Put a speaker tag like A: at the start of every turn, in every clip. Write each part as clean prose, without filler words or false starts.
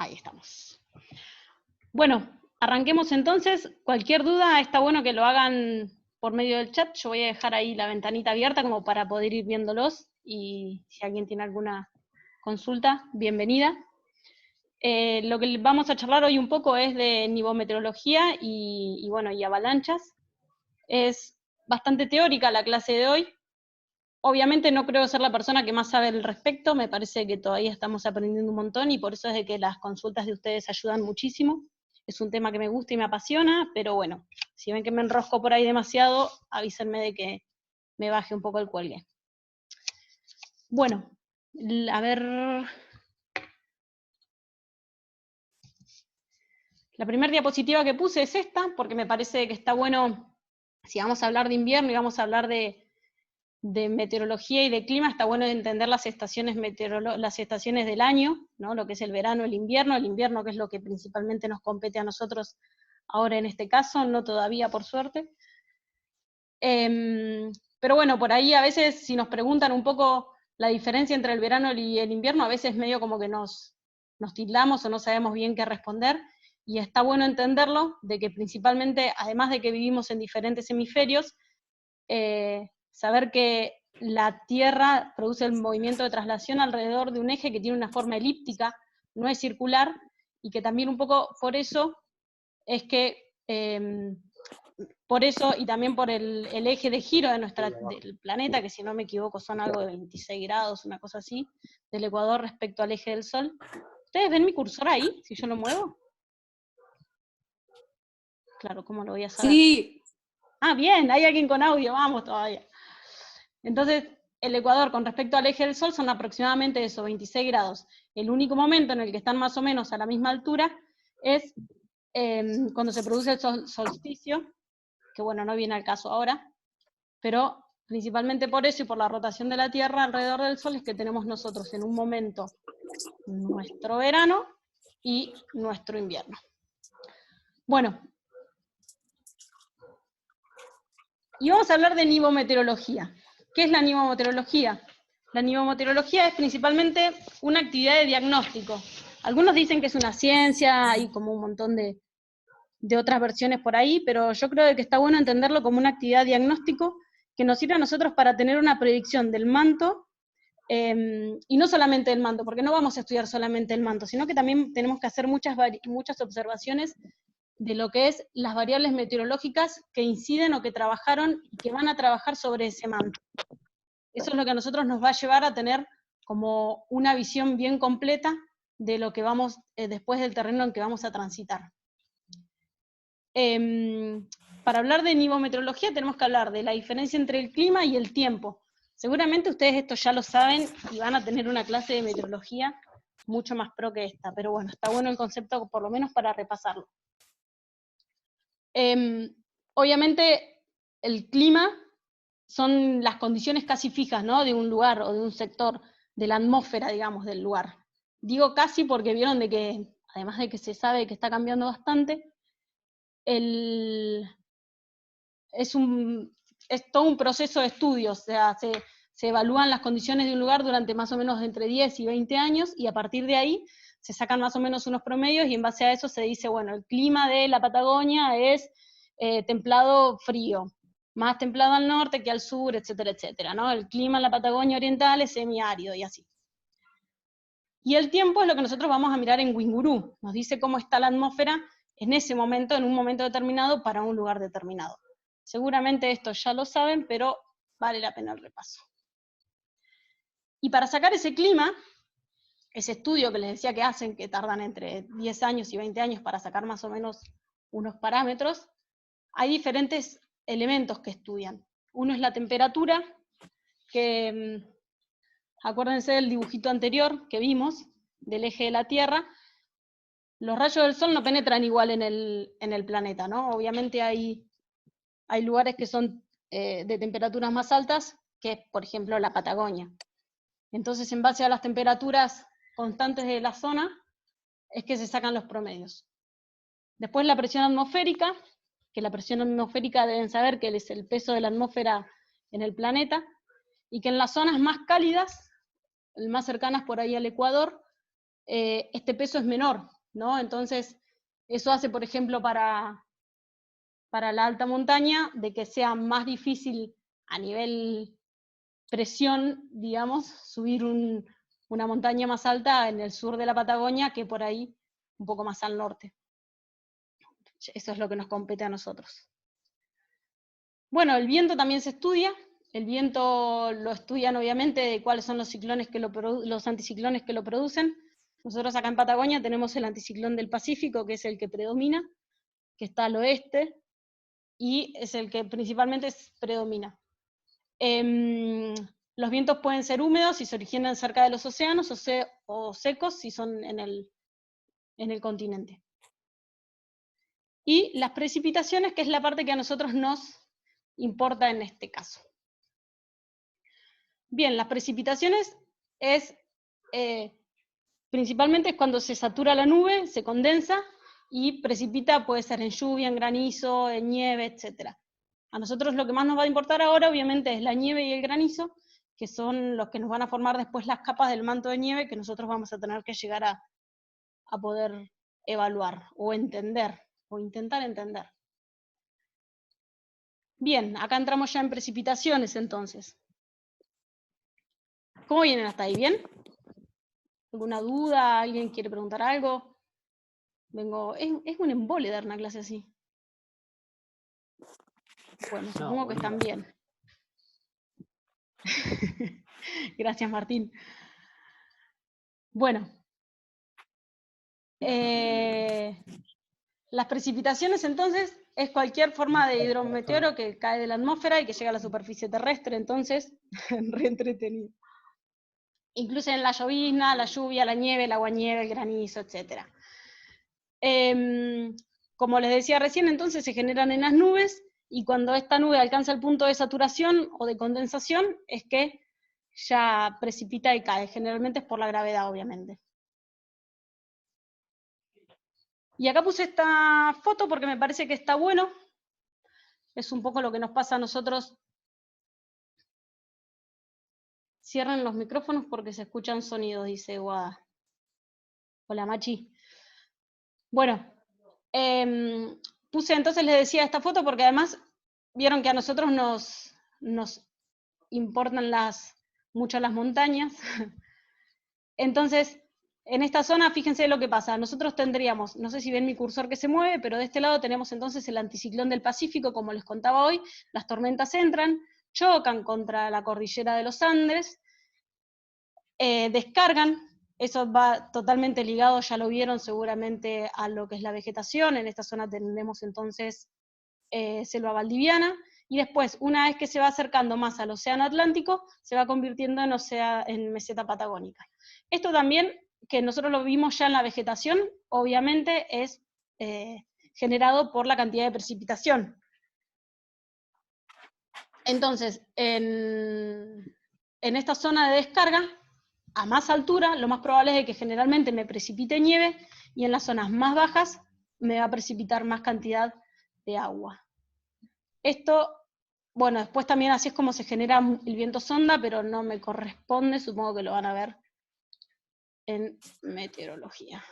A: Ahí estamos. Bueno, arranquemos entonces. Cualquier duda está bueno que lo hagan por medio del chat. Yo voy a dejar ahí la ventanita abierta como para poder ir viéndolos, y si alguien tiene alguna consulta, bienvenida. Lo que vamos a charlar hoy un poco es de nivometeorología y avalanchas. Es bastante teórica la clase de hoy. Obviamente no creo ser la persona que más sabe al respecto, me parece que todavía estamos aprendiendo un montón, y por eso es de que las consultas de ustedes ayudan muchísimo. Es un tema que me gusta y me apasiona, pero bueno, si ven que me enrosco por ahí demasiado, avísenme de que me baje un poco el cuelgue. Bueno, a ver. La primera diapositiva que puse es esta, porque me parece que está bueno, si vamos a hablar de invierno y vamos a hablar de meteorología y de clima, está bueno entender las estaciones del año, ¿no? Lo que es el verano, el invierno que es lo que principalmente nos compete a nosotros ahora en este caso, no todavía por suerte. Pero bueno, por ahí a veces si nos preguntan un poco la diferencia entre el verano y el invierno, a veces medio como que nos tildamos o no sabemos bien qué responder, y está bueno entenderlo, de que principalmente, además de que vivimos en diferentes hemisferios, saber que la Tierra produce el movimiento de traslación alrededor de un eje que tiene una forma elíptica, no es circular, y que también un poco por eso es que, por eso y también por el eje de giro del planeta, que si no me equivoco son algo de 26 grados, una cosa así, del ecuador respecto al eje del Sol. ¿Ustedes ven mi cursor ahí, si yo lo muevo? Claro, ¿cómo lo voy a saber?
B: Sí.
A: Ah, bien, hay alguien con audio, vamos todavía. Entonces, el ecuador con respecto al eje del Sol son aproximadamente eso, 26 grados. El único momento en el que están más o menos a la misma altura es cuando se produce el solsticio, que bueno, no viene al caso ahora, pero principalmente por eso y por la rotación de la Tierra alrededor del Sol es que tenemos nosotros en un momento nuestro verano y nuestro invierno. Bueno, y vamos a hablar de nivometeorología. ¿Qué es la nivometeorología? La nivometeorología es principalmente una actividad de diagnóstico. Algunos dicen que es una ciencia, hay como un montón de otras versiones por ahí, pero yo creo que está bueno entenderlo como una actividad de diagnóstico que nos sirve a nosotros para tener una predicción del manto, y no solamente del manto, porque no vamos a estudiar solamente el manto, sino que también tenemos que hacer muchas observaciones de lo que es las variables meteorológicas que inciden o que trabajaron y que van a trabajar sobre ese manto. Eso es lo que a nosotros nos va a llevar a tener como una visión bien completa de lo que vamos, después del terreno en que vamos a transitar. Para hablar de nivometeorología tenemos que hablar de la diferencia entre el clima y el tiempo. Seguramente ustedes esto ya lo saben y van a tener una clase de meteorología mucho más pro que esta, pero bueno, está bueno el concepto por lo menos para repasarlo. Obviamente el clima son las condiciones casi fijas, ¿no?, de un lugar o de un sector, de la atmósfera, digamos, del lugar. Digo casi porque vieron de que, además de que se sabe que está cambiando bastante, es todo un proceso de estudio, o sea, se evalúan las condiciones de un lugar durante más o menos entre 10 y 20 años, y a partir de ahí se sacan más o menos unos promedios, y en base a eso se dice, bueno, el clima de la Patagonia es templado frío, más templado al norte que al sur, etcétera, etcétera, ¿no? El clima en la Patagonia oriental es semiárido y así. Y el tiempo es lo que nosotros vamos a mirar en Winguru, nos dice cómo está la atmósfera en ese momento, en un momento determinado, para un lugar determinado. Seguramente esto ya lo saben, pero vale la pena el repaso. Y para sacar ese clima, ese estudio que les decía que hacen, que tardan entre 10 años y 20 años para sacar más o menos unos parámetros, hay diferentes elementos que estudian. Uno es la temperatura, que acuérdense del dibujito anterior que vimos, del eje de la Tierra. Los rayos del Sol no penetran igual en el planeta, ¿no? Obviamente hay lugares que son de temperaturas más altas, que es, por ejemplo, la Patagonia. Entonces, en base a las temperaturas constantes de la zona, es que se sacan los promedios. Después la presión atmosférica, que la presión atmosférica deben saber que es el peso de la atmósfera en el planeta, y que en las zonas más cálidas, más cercanas por ahí al Ecuador, este peso es menor, ¿no? Entonces, eso hace, por ejemplo, para la alta montaña, de que sea más difícil a nivel presión, digamos, subir una montaña más alta en el sur de la Patagonia que por ahí un poco más al norte. Eso es lo que nos compete a nosotros. Bueno, el viento también se estudia. El viento lo estudian obviamente de cuáles son los ciclones los anticiclones que lo producen. Nosotros acá en Patagonia tenemos el anticiclón del Pacífico, que es el que predomina, que está al oeste, y es el que principalmente predomina. Los vientos pueden ser húmedos si se originan cerca de los océanos, o secos si son en el continente. Y las precipitaciones, que es la parte que a nosotros nos importa en este caso. Bien, las precipitaciones principalmente es cuando se satura la nube, se condensa y precipita, puede ser en lluvia, en granizo, en nieve, etc. A nosotros lo que más nos va a importar ahora, obviamente, es la nieve y el granizo, que son los que nos van a formar después las capas del manto de nieve que nosotros vamos a tener que llegar a poder evaluar o entender, o intentar entender. Bien, acá entramos ya en precipitaciones entonces. ¿Cómo vienen hasta ahí? ¿Bien? ¿Alguna duda? ¿Alguien quiere preguntar algo? Es un embole dar una clase así. Bueno, supongo que están bien. Gracias, Martín. Bueno. Las precipitaciones, entonces, es cualquier forma de hidrometeoro que cae de la atmósfera y que llega a la superficie terrestre, entonces, re entretenido. Incluyen la llovizna, la lluvia, la nieve, el aguanieve, el granizo, etc. Como les decía recién, entonces se generan en las nubes, y cuando esta nube alcanza el punto de saturación o de condensación, es que ya precipita y cae. Generalmente es por la gravedad, obviamente. Y acá puse esta foto porque me parece que está bueno. Es un poco lo que nos pasa a nosotros. Cierren los micrófonos porque se escuchan sonidos, dice Guada. Hola, Machi. Bueno, puse, entonces les decía esta foto porque además vieron que a nosotros nos importan mucho las montañas. Entonces, en esta zona, fíjense lo que pasa. Nosotros tendríamos, no sé si ven mi cursor que se mueve, pero de este lado tenemos entonces el anticiclón del Pacífico, como les contaba hoy. Las tormentas entran, chocan contra la cordillera de los Andes, descargan. Eso va totalmente ligado, ya lo vieron seguramente, a lo que es la vegetación. En esta zona tenemos entonces selva valdiviana, y después, una vez que se va acercando más al océano Atlántico, se va convirtiendo en meseta patagónica. Esto también, que nosotros lo vimos ya en la vegetación, obviamente es generado por la cantidad de precipitación. Entonces, en esta zona de descarga, a más altura, lo más probable es que generalmente me precipite nieve, y en las zonas más bajas me va a precipitar más cantidad de agua. Esto, bueno, después también así es como se genera el viento sonda, pero no me corresponde, supongo que lo van a ver en meteorología.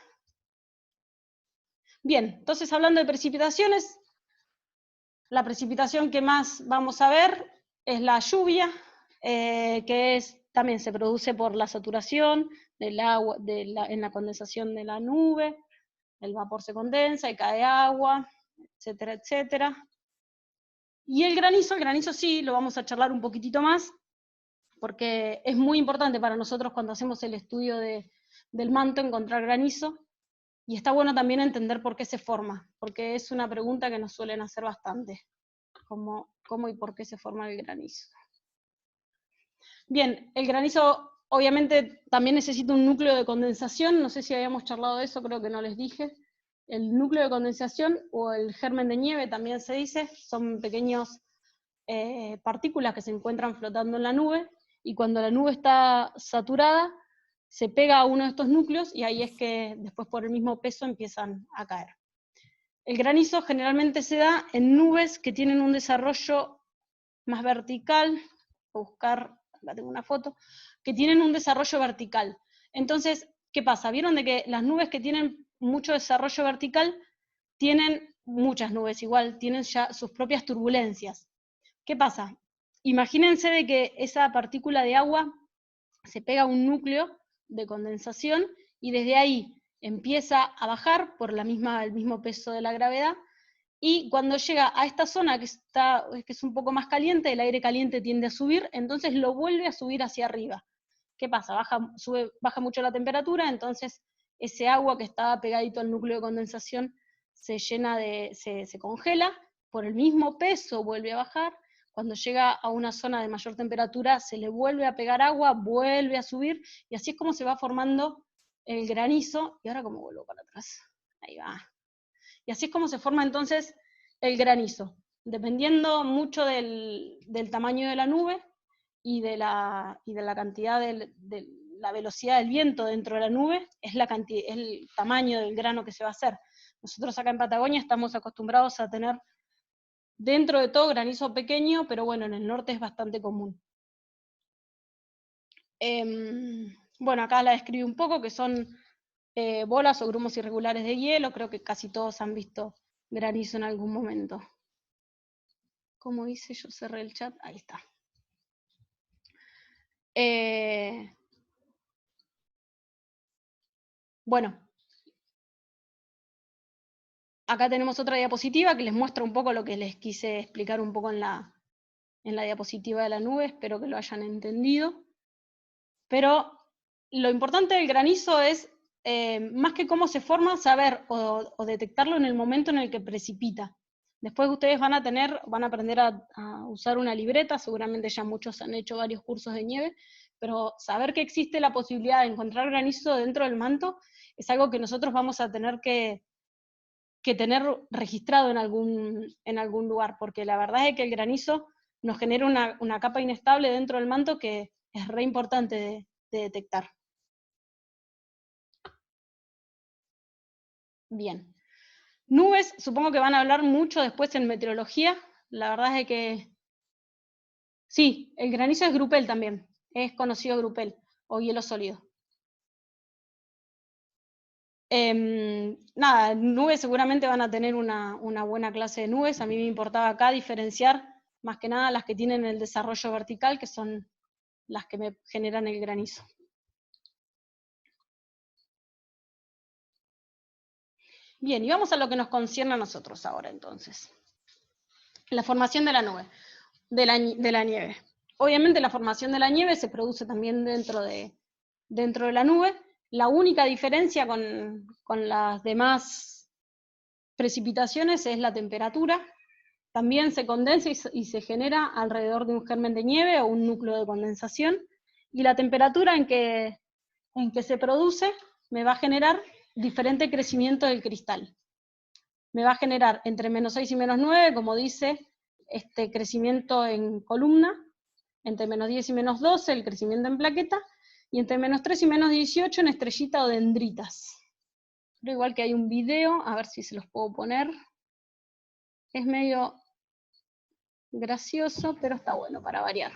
A: Bien, entonces hablando de precipitaciones, la precipitación que más vamos a ver es la lluvia, que también se produce por la saturación del agua, en la condensación de la nube. El vapor se condensa y cae agua, etcétera, etcétera. Y el granizo sí, lo vamos a charlar un poquitito más, porque es muy importante para nosotros cuando hacemos el estudio del manto encontrar granizo, y está bueno también entender por qué se forma, porque es una pregunta que nos suelen hacer bastante, cómo y por qué se forma el granizo. Bien, el granizo obviamente también necesita un núcleo de condensación, no sé si habíamos charlado de eso, creo que no les dije. El núcleo de condensación, o el germen de nieve también se dice, son pequeños partículas que se encuentran flotando en la nube, y cuando la nube está saturada, se pega a uno de estos núcleos, y ahí es que después por el mismo peso empiezan a caer. El granizo generalmente se da en nubes que tienen un desarrollo más vertical. Voy a buscar, acá tengo una foto, que tienen un desarrollo vertical. Entonces, ¿qué pasa? Vieron de que las nubes que tienen mucho desarrollo vertical, tienen muchas nubes igual, tienen ya sus propias turbulencias. ¿Qué pasa? Imagínense de que esa partícula de agua se pega a un núcleo de condensación y desde ahí empieza a bajar por el mismo peso de la gravedad, y cuando llega a esta zona que es un poco más caliente, el aire caliente tiende a subir, entonces lo vuelve a subir hacia arriba. ¿Qué pasa? Baja mucho la temperatura, entonces ese agua que estaba pegadito al núcleo de condensación se congela, por el mismo peso vuelve a bajar, cuando llega a una zona de mayor temperatura se le vuelve a pegar agua, vuelve a subir, y así es como se va formando el granizo. Y ahora como vuelvo para atrás, ahí va. Y así es como se forma entonces el granizo, dependiendo mucho del tamaño de la nube y de la cantidad de la velocidad del viento dentro de la nube, es el tamaño del grano que se va a hacer. Nosotros acá en Patagonia estamos acostumbrados a tener dentro de todo granizo pequeño, pero bueno, en el norte es bastante común. Bueno, acá la describí un poco, que son bolas o grumos irregulares de hielo. Creo que casi todos han visto granizo en algún momento. Como hice, yo cerré el chat, ahí está. Bueno, acá tenemos otra diapositiva que les muestra un poco lo que les quise explicar un poco en la diapositiva de la nube, espero que lo hayan entendido. Pero lo importante del granizo es, más que cómo se forma, saber o detectarlo en el momento en el que precipita. Después ustedes van a aprender a usar una libreta, seguramente ya muchos han hecho varios cursos de nieve, pero saber que existe la posibilidad de encontrar granizo dentro del manto es algo que nosotros vamos a tener que tener registrado en algún lugar, porque la verdad es que el granizo nos genera una capa inestable dentro del manto que es re importante de detectar. Bien. Nubes, supongo que van a hablar mucho después en meteorología. La verdad es que sí, el granizo es grupel también, es conocido grupel o hielo sólido. Nada, nubes seguramente van a tener una buena clase de nubes. A mí me importaba acá diferenciar más que nada las que tienen el desarrollo vertical, que son las que me generan el granizo. Bien, y vamos a lo que nos concierne a nosotros ahora entonces. La formación de la nube, de la nieve. Obviamente la formación de la nieve se produce también dentro de la nube. La única diferencia con las demás precipitaciones es la temperatura. También se condensa y se genera alrededor de un germen de nieve o un núcleo de condensación, y la temperatura en que se produce me va a generar diferente crecimiento del cristal. Me va a generar entre -6 y -9, como dice, este crecimiento en columna, entre -10 y -12 el crecimiento en plaqueta, y entre -3 y -18 en estrellita o dendritas. Pero igual que hay un video, a ver si se los puedo poner. Es medio gracioso, pero está bueno para variar.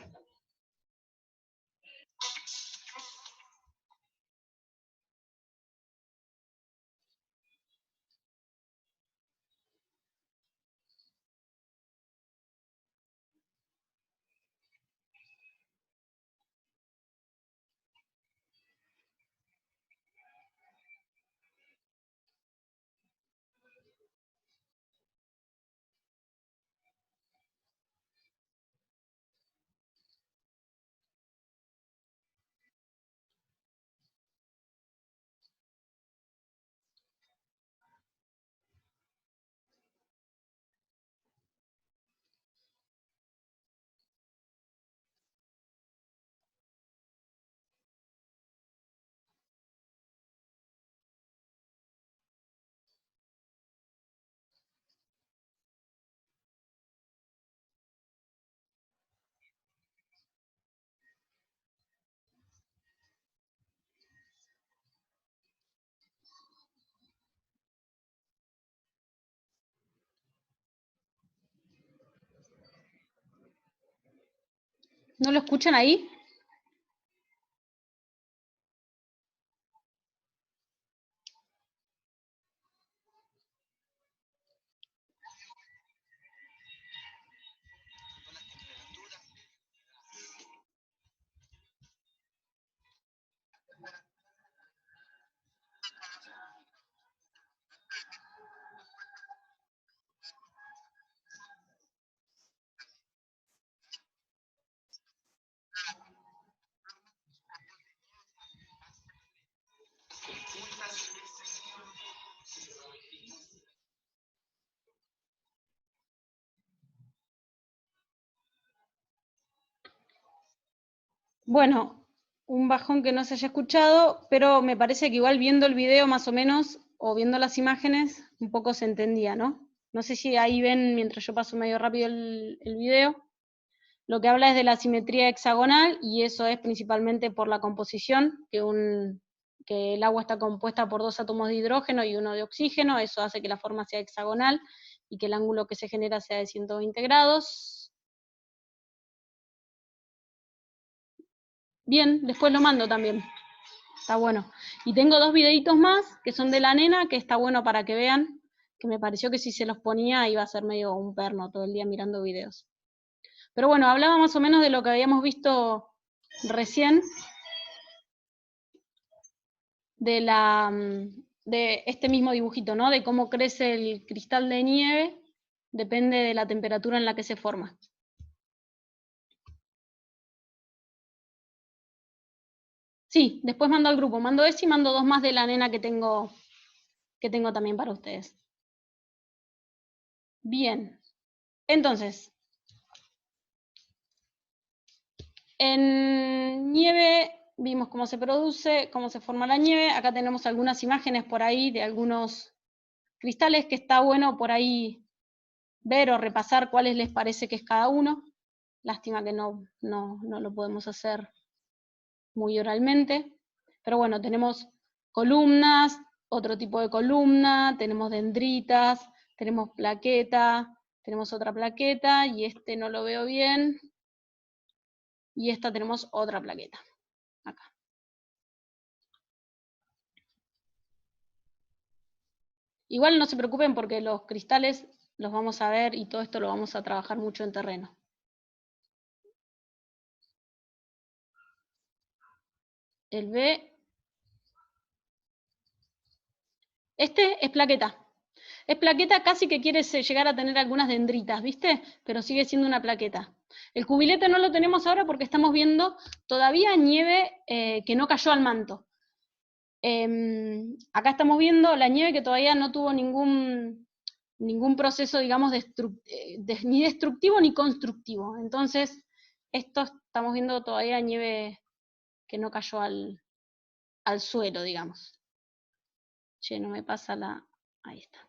A: ¿No lo escuchan ahí? Bueno, un bajón que no se haya escuchado, pero me parece que igual viendo el video más o menos, o viendo las imágenes, un poco se entendía, ¿no? No sé si ahí ven, mientras yo paso medio rápido el video, lo que habla es de la simetría hexagonal, y eso es principalmente por la composición, que el agua está compuesta por 2 átomos de hidrógeno y 1 de oxígeno, eso hace que la forma sea hexagonal, y que el ángulo que se genera sea de 120 grados. Bien, después lo mando también. Está bueno. Y tengo 2 videitos más, que son de la nena, que está bueno para que vean, que me pareció que si se los ponía iba a ser medio un perno todo el día mirando videos. Pero bueno, hablaba más o menos de lo que habíamos visto recién, de este mismo dibujito, ¿no? De cómo crece el cristal de nieve, depende de la temperatura en la que se forma. Sí, después mando al grupo, mando ese y mando 2 más de la nena que tengo también para ustedes. Bien, entonces, en nieve vimos cómo se produce, cómo se forma la nieve. Acá tenemos algunas imágenes por ahí de algunos cristales que está bueno por ahí ver o repasar cuáles les parece que es cada uno. Lástima que no lo podemos hacer muy oralmente. Pero bueno, tenemos columnas, otro tipo de columna, tenemos dendritas, tenemos plaqueta, tenemos otra plaqueta, y este no lo veo bien. Y esta tenemos otra plaqueta, acá. Igual no se preocupen porque los cristales los vamos a ver y todo esto lo vamos a trabajar mucho en terreno. El B. Este es plaqueta. Es plaqueta, casi que quiere llegar a tener algunas dendritas, ¿viste? Pero sigue siendo una plaqueta. El cubilete no lo tenemos ahora porque estamos viendo todavía nieve que no cayó al manto. Acá estamos viendo la nieve que todavía no tuvo ningún proceso, digamos, ni destructivo ni constructivo. Entonces, esto estamos viendo todavía nieve que no cayó al suelo, digamos. Che, no me pasa la... Ahí está.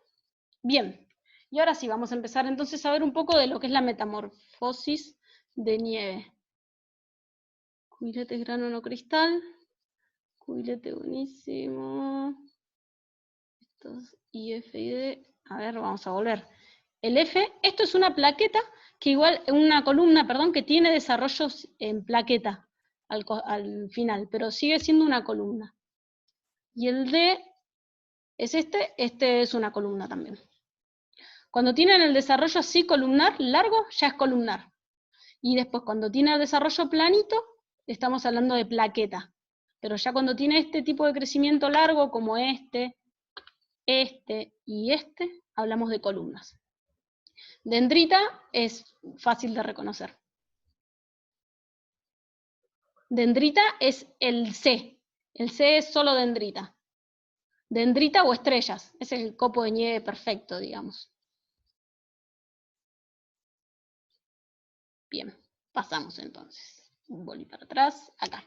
A: Bien, y ahora sí, vamos a empezar entonces a ver un poco de lo que es la metamorfosis de nieve. Cubilete grano no cristal. Cubilete buenísimo. Estos IF y D. A ver, vamos a volver. El F, esto es una plaqueta, que igual, una columna, perdón, que tiene desarrollos en plaqueta al final, pero sigue siendo una columna. Y el D es este es una columna también. Cuando tienen el desarrollo así columnar, largo, ya es columnar. Y después cuando tiene el desarrollo planito, estamos hablando de plaqueta. Pero ya cuando tiene este tipo de crecimiento largo, como este y este, hablamos de columnas. Dendrita es fácil de reconocer. Dendrita es el C. El C es solo dendrita. Dendrita o estrellas. Es el copo de nieve perfecto, digamos. Bien, pasamos entonces. Volví para atrás, acá.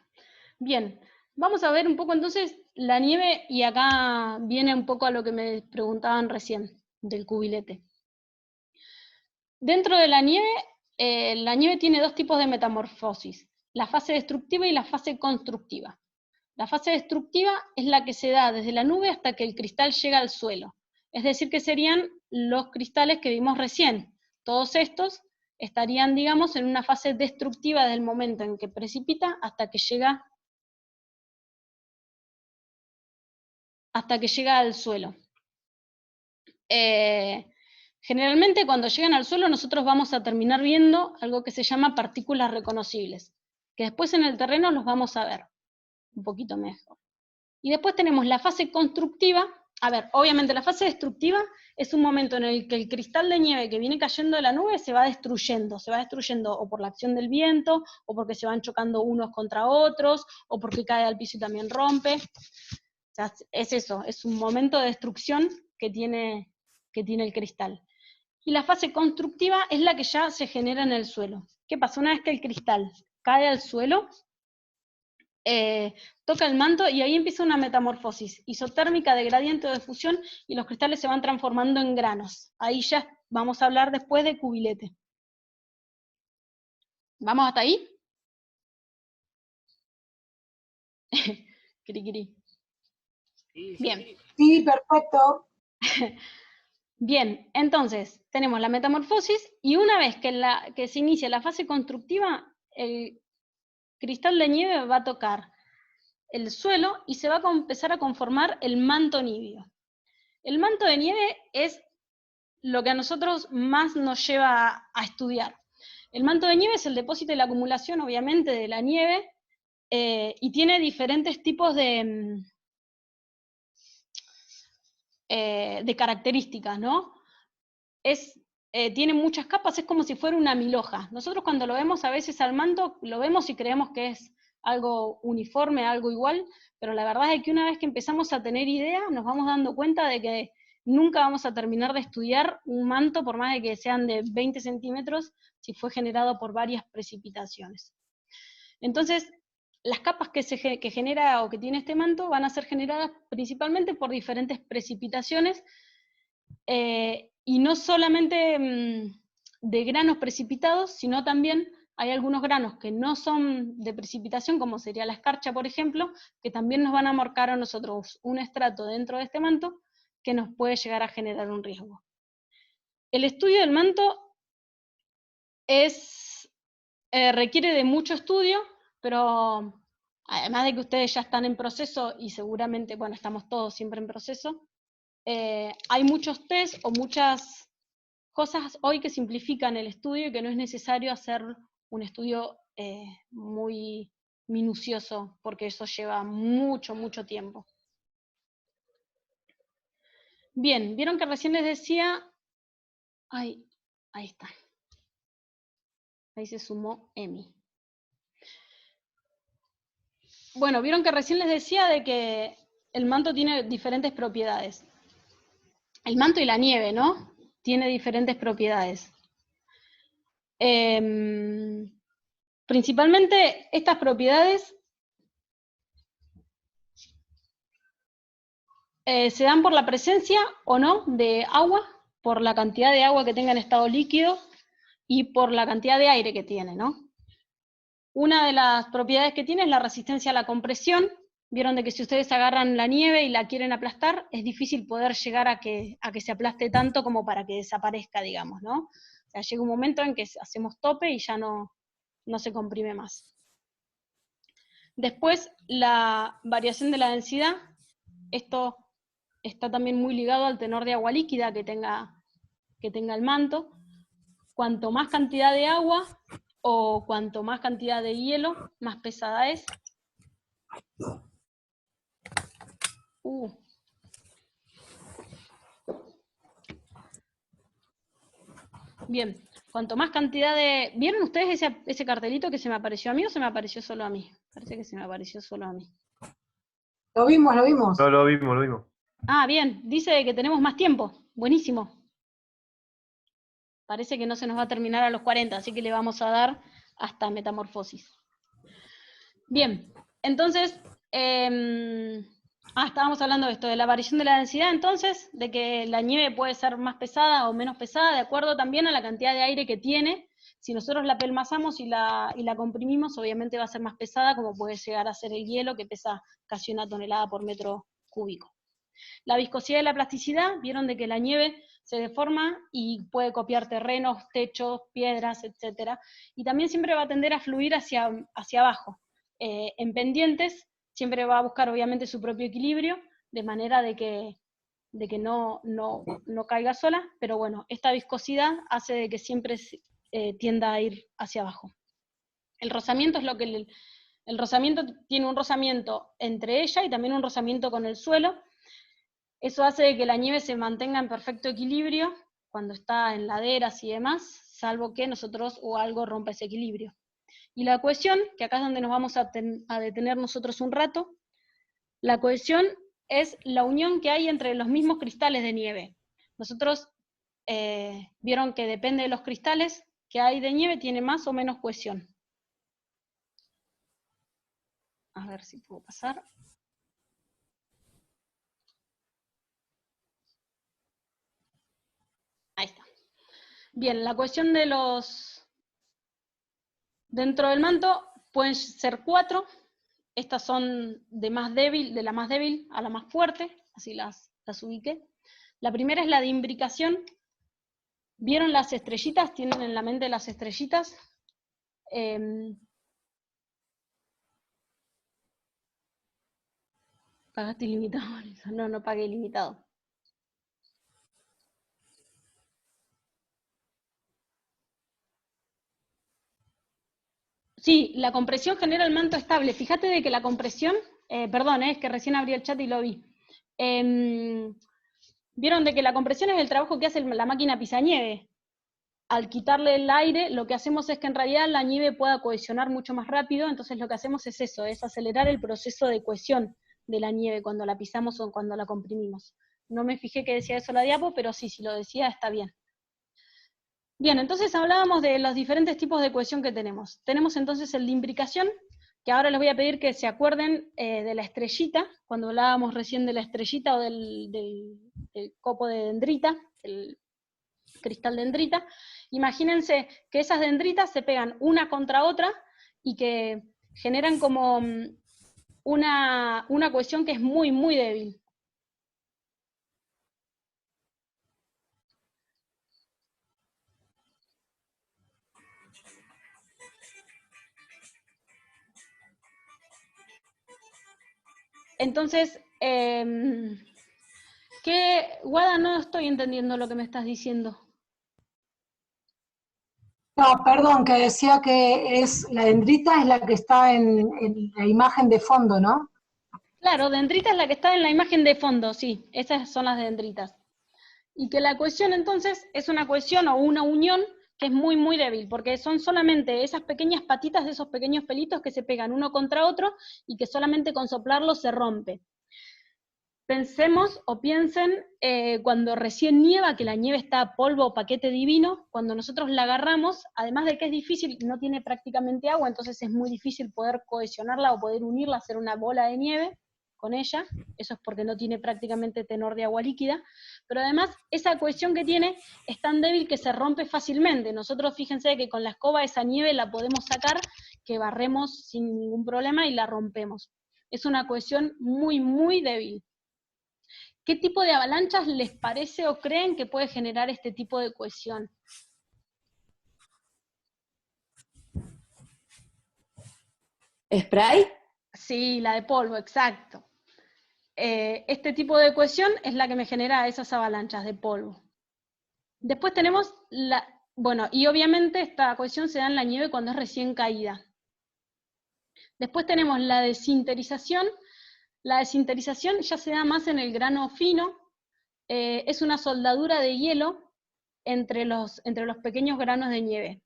A: Bien, vamos a ver un poco entonces la nieve, y acá viene un poco a lo que me preguntaban recién, del cubilete. Dentro de la nieve tiene 2 tipos de metamorfosis, la fase destructiva y la fase constructiva. La fase destructiva es la que se da desde la nube hasta que el cristal llega al suelo. Es decir, que serían los cristales que vimos recién. Todos estos estarían, digamos, en una fase destructiva desde el momento en que precipita hasta que llega al suelo. Generalmente cuando llegan al suelo nosotros vamos a terminar viendo algo que se llama partículas reconocibles, que después en el terreno los vamos a ver un poquito mejor. Y después tenemos la fase constructiva. A ver, obviamente la fase destructiva es un momento en el que el cristal de nieve que viene cayendo de la nube se va destruyendo o por la acción del viento, o porque se van chocando unos contra otros, o porque cae al piso y también rompe. O sea, es eso, es un momento de destrucción que tiene el cristal. Y la fase constructiva es la que ya se genera en el suelo. ¿Qué pasa? Una vez que el cristal cae al suelo, toca el manto y ahí empieza una metamorfosis isotérmica de gradiente de fusión y los cristales se van transformando en granos. Ahí ya vamos a hablar después de cubilete. ¿Vamos hasta ahí? Cri, cri. Bien.
B: Sí, perfecto.
A: Bien, entonces tenemos la metamorfosis y una vez que se inicia la fase constructiva, el cristal de nieve va a tocar el suelo y se va a empezar a conformar el manto níveo. El manto de nieve es lo que a nosotros más nos lleva a estudiar. El manto de nieve es el depósito y la acumulación, obviamente, de la nieve, y tiene diferentes tipos de características, ¿no? Tiene muchas capas, es como si fuera una milhoja. Nosotros cuando lo vemos a veces al manto, lo vemos y creemos que es algo uniforme, algo igual, pero la verdad es que una vez que empezamos a tener idea, nos vamos dando cuenta de que nunca vamos a terminar de estudiar un manto, por más de que sean de 20 centímetros, si fue generado por varias precipitaciones. Entonces, las capas que genera o que tiene este manto van a ser generadas principalmente por diferentes precipitaciones, y no solamente de granos precipitados, sino también hay algunos granos que no son de precipitación, como sería la escarcha, por ejemplo, que también nos van a marcar a nosotros un estrato dentro de este manto que nos puede llegar a generar un riesgo. El estudio del manto requiere de mucho estudio, pero además de que ustedes ya están en proceso y seguramente, bueno, estamos todos siempre en proceso, hay muchos test o muchas cosas hoy que simplifican el estudio y que no es necesario hacer un estudio muy minucioso, porque eso lleva mucho, mucho tiempo. Bien, vieron que recién les decía, ahí está, ahí se sumó Emi. Bueno, vieron que recién les decía de que el manto tiene diferentes propiedades. El manto y la nieve, ¿no? Tiene diferentes propiedades. Principalmente estas propiedades se dan por la presencia o no de agua, por la cantidad de agua que tenga en estado líquido y por la cantidad de aire que tiene, ¿no? Una de las propiedades que tiene es la resistencia a la compresión. Vieron de que si ustedes agarran la nieve y la quieren aplastar, es difícil poder llegar a que se aplaste tanto como para que desaparezca, digamos, ¿no? O sea, llega un momento en que hacemos tope y ya no se comprime más. Después, la variación de la densidad. Esto está también muy ligado al tenor de agua líquida que tenga el manto. Cuanto más cantidad de agua o cuanto más cantidad de hielo, más pesada es. Bien, cuanto más cantidad de... ¿Vieron ustedes ese cartelito que se me apareció a mí o se me apareció solo a mí? Parece que se me apareció solo a mí.
B: Lo vimos, lo vimos.
C: No, lo vimos, lo vimos.
A: Ah, bien, dice que tenemos más tiempo. Buenísimo. Parece que no se nos va a terminar a los 40, así que le vamos a dar hasta metamorfosis. Bien, entonces, estábamos hablando de esto, de la variación de la densidad, entonces, de que la nieve puede ser más pesada o menos pesada, de acuerdo también a la cantidad de aire que tiene. Si nosotros la pelmazamos y la comprimimos, obviamente va a ser más pesada, como puede llegar a ser el hielo, que pesa casi 1 tonelada por metro cúbico. La viscosidad y la plasticidad, vieron de que la nieve se deforma y puede copiar terrenos, techos, piedras, etc. Y también siempre va a tender a fluir hacia abajo. En pendientes siempre va a buscar obviamente su propio equilibrio, de manera de que no caiga sola, pero bueno, esta viscosidad hace de que siempre tienda a ir hacia abajo. El rozamiento es lo que el rozamiento tiene un rozamiento entre ella y también un rozamiento con el suelo. Eso hace de que la nieve se mantenga en perfecto equilibrio cuando está en laderas y demás, salvo que nosotros o algo rompa ese equilibrio. Y la cohesión, que acá es donde nos vamos a detener nosotros un rato, la cohesión es la unión que hay entre los mismos cristales de nieve. Nosotros vieron que depende de los cristales que hay de nieve, tiene más o menos cohesión. A ver si puedo pasar. Ahí está. Bien, la cuestión de los... Dentro del manto pueden ser 4. Estas son de la más débil a la más fuerte, así las ubiqué. La primera es la de imbricación. ¿Vieron las estrellitas? ¿Tienen en la mente las estrellitas? ¿Pagaste ilimitado? No, no pagué ilimitado. Sí, la compresión genera el manto estable. Fíjate de que la compresión, perdón, es que recién abrí el chat y lo vi. Vieron de que la compresión es el trabajo que hace la máquina pisanieve. Al quitarle el aire, lo que hacemos es que en realidad la nieve pueda cohesionar mucho más rápido, entonces lo que hacemos es eso, es acelerar el proceso de cohesión de la nieve cuando la pisamos o cuando la comprimimos. No me fijé que decía eso la diapo, pero sí, si lo decía está bien. Bien, entonces hablábamos de los diferentes tipos de cohesión que tenemos. Tenemos entonces el de imbricación, que ahora les voy a pedir que se acuerden de la estrellita, cuando hablábamos recién de la estrellita o del copo de dendrita, el cristal dendrita. Imagínense que esas dendritas se pegan una contra otra y que generan como una cohesión que es muy, muy débil. Entonces, Guada, no estoy entendiendo lo que me estás diciendo.
B: No, perdón, que decía que la dendrita es la que está en la imagen de fondo, ¿no?
A: Claro, dendrita es la que está en la imagen de fondo, sí, esas son las dendritas. Y que la cohesión entonces es una cohesión o una unión que es muy, muy débil, porque son solamente esas pequeñas patitas de esos pequeños pelitos que se pegan uno contra otro y que solamente con soplarlo se rompe. Pensemos o piensen cuando recién nieva, que la nieve está polvo o paquete divino, cuando nosotros la agarramos, además de que es difícil, no tiene prácticamente agua, entonces es muy difícil poder cohesionarla o poder unirla, hacer una bola de nieve con ella, eso es porque no tiene prácticamente tenor de agua líquida, pero además esa cohesión que tiene es tan débil que se rompe fácilmente. Nosotros fíjense que con la escoba esa nieve la podemos sacar, que barremos sin ningún problema y la rompemos. Es una cohesión muy, muy débil. ¿Qué tipo de avalanchas les parece o creen que puede generar este tipo de cohesión?
C: ¿Spray?
A: Sí, la de polvo, exacto. Este tipo de cohesión es la que me genera esas avalanchas de polvo. Después tenemos bueno, y obviamente esta cohesión se da en la nieve cuando es recién caída. Después tenemos la desinterización. La desinterización ya se da más en el grano fino. Es una soldadura de hielo entre los pequeños granos de nieve.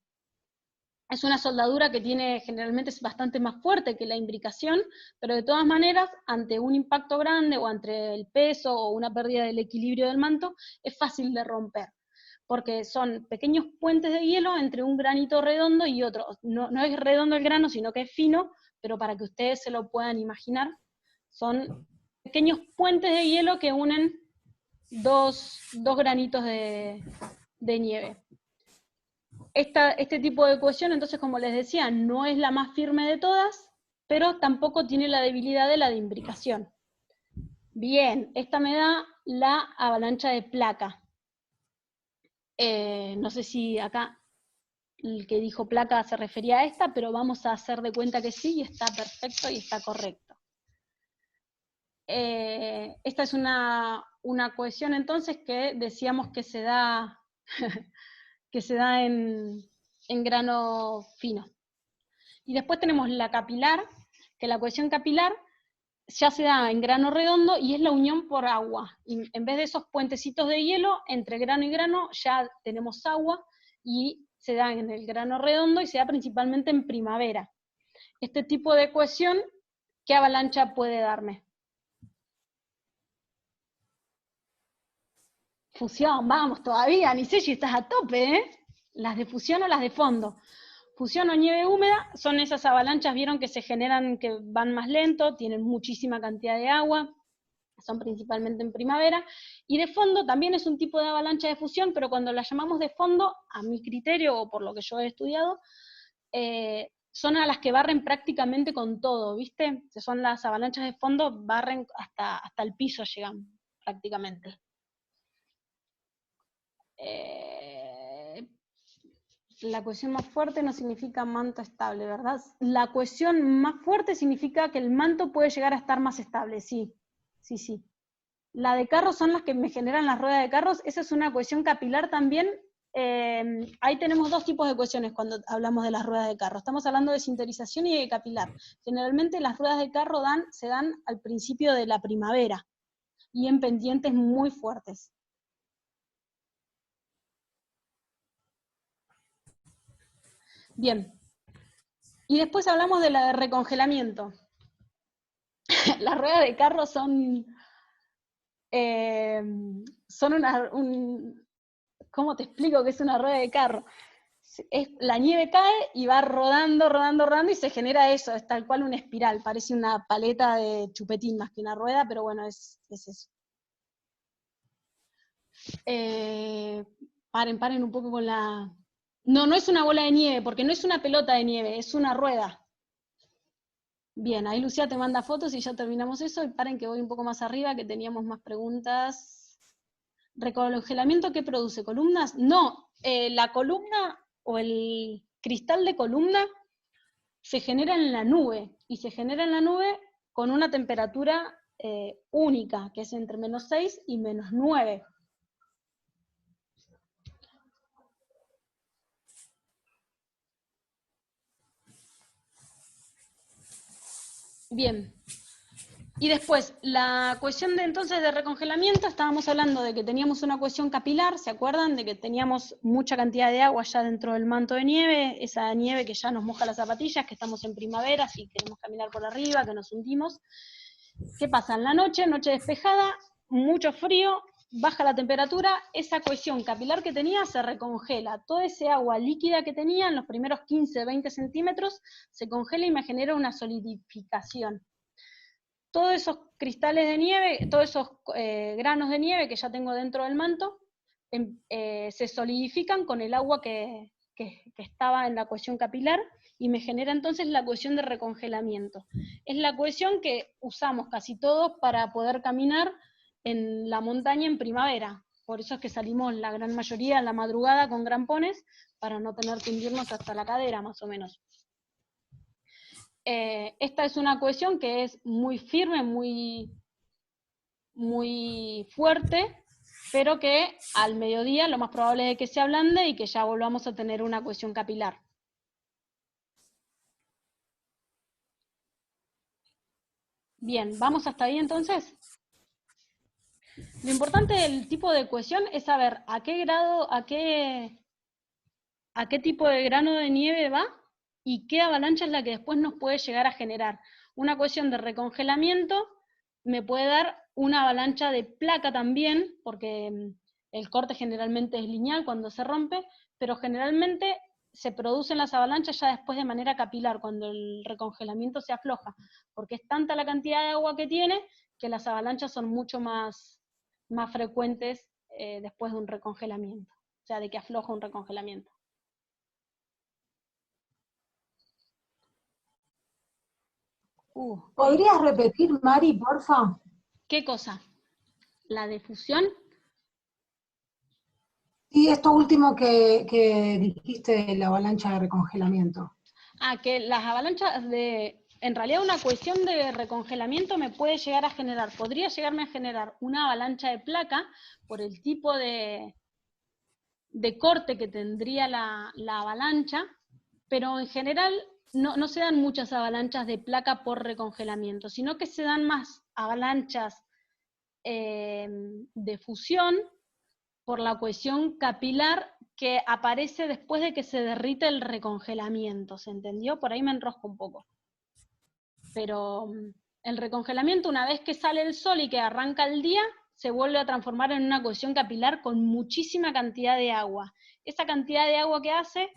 A: Es una soldadura que generalmente es bastante más fuerte que la imbricación, pero de todas maneras, ante un impacto grande o ante el peso o una pérdida del equilibrio del manto, es fácil de romper, porque son pequeños puentes de hielo entre un granito redondo y otro. No es redondo el grano, sino que es fino, pero para que ustedes se lo puedan imaginar, son pequeños puentes de hielo que unen dos granitos de nieve. Este tipo de cohesión, entonces, como les decía, no es la más firme de todas, pero tampoco tiene la debilidad de la de imbricación. Bien, esta me da la avalancha de placa. No sé si acá el que dijo placa se refería a esta, pero vamos a hacer de cuenta que sí, y está perfecto y está correcto. Esta es una cohesión entonces que decíamos que se da en grano fino. Y después tenemos la capilar, que la cohesión capilar ya se da en grano redondo y es la unión por agua. Y en vez de esos puentecitos de hielo, entre grano y grano ya tenemos agua y se da en el grano redondo y se da principalmente en primavera. Este tipo de cohesión, ¿qué avalancha puede darme? Fusión, vamos todavía, ni sé si estás a tope, ¿eh? Las de fusión o las de fondo. Fusión o nieve húmeda son esas avalanchas, vieron que se generan, que van más lento, tienen muchísima cantidad de agua, son principalmente en primavera, y de fondo también es un tipo de avalancha de fusión, pero cuando la llamamos de fondo, a mi criterio, o por lo que yo he estudiado, son a las que barren prácticamente con todo, ¿viste? Son las avalanchas de fondo, barren hasta el piso, llegan prácticamente. La cohesión más fuerte no significa manto estable, ¿verdad? La cohesión más fuerte significa que el manto puede llegar a estar más estable, sí, sí, sí. La de carros son las que me generan las ruedas de carros, esa es una cohesión capilar también. Ahí tenemos dos tipos de cohesiones cuando hablamos de las ruedas de carro. Estamos hablando de sinterización y de capilar. Generalmente las ruedas de carro se dan al principio de la primavera y en pendientes muy fuertes. Bien. Y después hablamos de la de recongelamiento. Las ruedas de carro son ¿cómo te explico qué es una rueda de carro? La nieve cae y va rodando, rodando, rodando y se genera eso, es tal cual una espiral, parece una paleta de chupetín más que una rueda, pero bueno, es eso. Paren un poco con la... No es una bola de nieve, porque no es una pelota de nieve, es una rueda. Bien, ahí Lucía te manda fotos y ya terminamos eso, y paren que voy un poco más arriba, que teníamos más preguntas. ¿Recongelamiento qué produce? ¿Columnas? No, la columna o el cristal de columna se genera en la nube, y se genera en la nube con una temperatura única, que es entre -6 y -9. Bien. Y después, la cuestión entonces de recongelamiento, estábamos hablando de que teníamos una cohesión capilar, ¿se acuerdan? De que teníamos mucha cantidad de agua ya dentro del manto de nieve, esa nieve que ya nos moja las zapatillas, que estamos en primavera, si queremos caminar por arriba, que nos hundimos. ¿Qué pasa? En la noche despejada, mucho frío, baja la temperatura, esa cohesión capilar que tenía se recongela. Todo ese agua líquida que tenía en los primeros 15, 20 centímetros se congela y me genera una solidificación. Todos esos cristales de nieve, todos esos granos de nieve que ya tengo dentro del manto, se solidifican con el agua que estaba en la cohesión capilar y me genera entonces la cohesión de recongelamiento. Es la cohesión que usamos casi todos para poder caminar en la montaña en primavera. Por eso es que salimos la gran mayoría en la madrugada con grampones, para no tener que hundirnos hasta la cadera, más o menos. Esta es una cohesión que es muy firme, muy fuerte, pero que al mediodía lo más probable es que se ablande y que ya volvamos a tener una cohesión capilar. Bien, ¿vamos hasta ahí entonces? Lo importante del tipo de cohesión es saber a qué grado, a qué tipo de grano de nieve va y qué avalancha es la que después nos puede llegar a generar. Una cohesión de recongelamiento me puede dar una avalancha de placa también, porque el corte generalmente es lineal cuando se rompe, pero generalmente se producen las avalanchas ya después de manera capilar, cuando el recongelamiento se afloja, porque es tanta la cantidad de agua que tiene que las avalanchas son mucho más frecuentes después de un recongelamiento, o sea, de que afloja un recongelamiento.
B: ¿Podrías repetir, Mari, porfa?
A: ¿Qué cosa? ¿La difusión?
B: Sí, esto último que dijiste de la avalancha de recongelamiento.
A: Que las avalanchas en realidad una cohesión de recongelamiento me puede llegar a generar, podría llegarme a generar una avalancha de placa por el tipo de corte que tendría la avalancha, pero en general no se dan muchas avalanchas de placa por recongelamiento, sino que se dan más avalanchas de fusión por la cohesión capilar que aparece después de que se derrite el recongelamiento, ¿se entendió? Por ahí me enrosco un poco. Pero el recongelamiento, una vez que sale el sol y que arranca el día, se vuelve a transformar en una cohesión capilar con muchísima cantidad de agua. Esa cantidad de agua que hace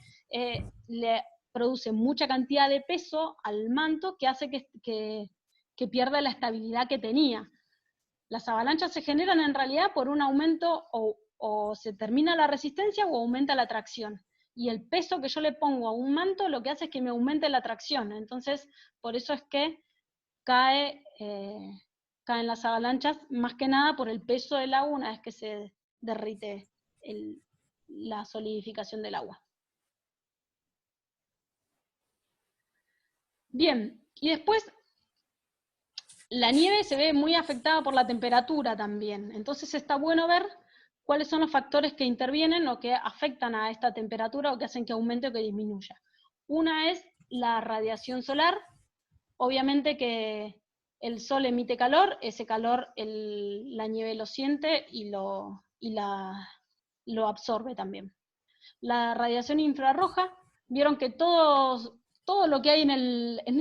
A: produce mucha cantidad de peso al manto que hace que pierda la estabilidad que tenía. Las avalanchas se generan en realidad por un aumento, o se termina la resistencia o aumenta la tracción. Y el peso que yo le pongo a un manto lo que hace es que me aumente la tracción. Entonces, por eso es que caen las avalanchas, más que nada por el peso del agua una vez que se derrite la solidificación del agua. Bien, y después la nieve se ve muy afectada por la temperatura también, entonces está bueno ver cuáles son los factores que intervienen o que afectan a esta temperatura o que hacen que aumente o que disminuya. Una es la radiación solar, obviamente que el sol emite calor, ese calor la nieve lo siente y lo absorbe también. La radiación infrarroja, vieron que todo lo que hay en